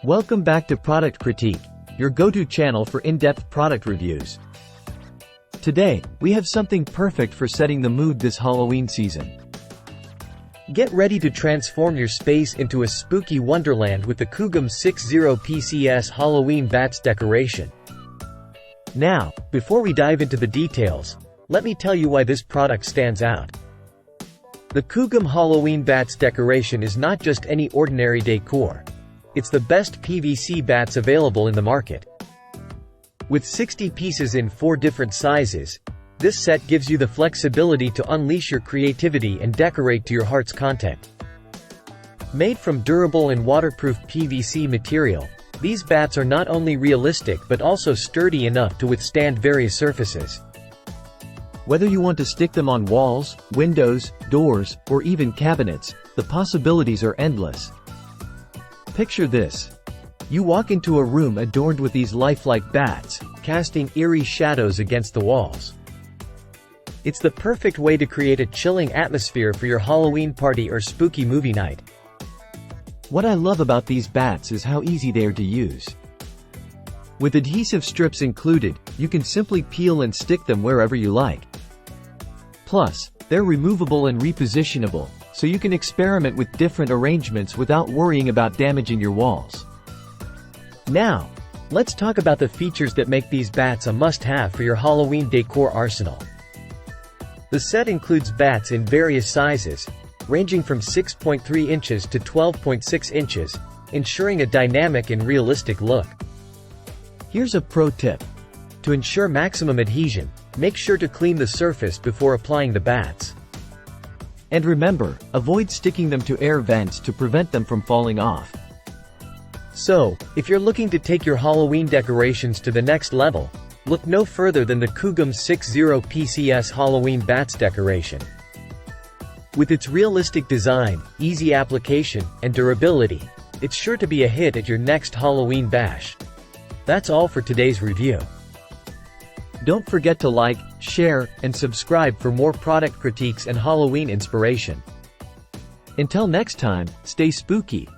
Welcome back to Product Critique, your go-to channel for in-depth product reviews. Today, we have something perfect for setting the mood this Halloween season. Get ready to transform your space into a spooky wonderland with the Coogam 60PCS Halloween Bats decoration. Now, before we dive into the details, let me tell you why this product stands out. The Coogam Halloween Bats decoration is not just any ordinary decor. It's the best PVC bats available in the market. With 60 pieces in 4 different sizes, this set gives you the flexibility to unleash your creativity and decorate to your heart's content. Made from durable and waterproof PVC material, these bats are not only realistic but also sturdy enough to withstand various surfaces. Whether you want to stick them on walls, windows, doors, or even cabinets, the possibilities are endless. Picture this. You walk into a room adorned with these lifelike bats, casting eerie shadows against the walls. It's the perfect way to create a chilling atmosphere for your Halloween party or spooky movie night. What I love about these bats is how easy they are to use. With adhesive strips included, you can simply peel and stick them wherever you like. Plus, they're removable and repositionable, so you can experiment with different arrangements without worrying about damaging your walls. Now, let's talk about the features that make these bats a must-have for your Halloween decor arsenal. The set includes bats in various sizes, ranging from 6.3 inches to 12.6 inches, ensuring a dynamic and realistic look. Here's a pro tip. To ensure maximum adhesion, make sure to clean the surface before applying the bats. And remember, avoid sticking them to air vents to prevent them from falling off. So, if you're looking to take your Halloween decorations to the next level, look no further than the Coogam 60PCS Halloween Bats decoration. With its realistic design, easy application, and durability, it's sure to be a hit at your next Halloween bash. That's all for today's review. Don't forget to like, share, and subscribe for more product critiques and Halloween inspiration. Until next time, stay spooky.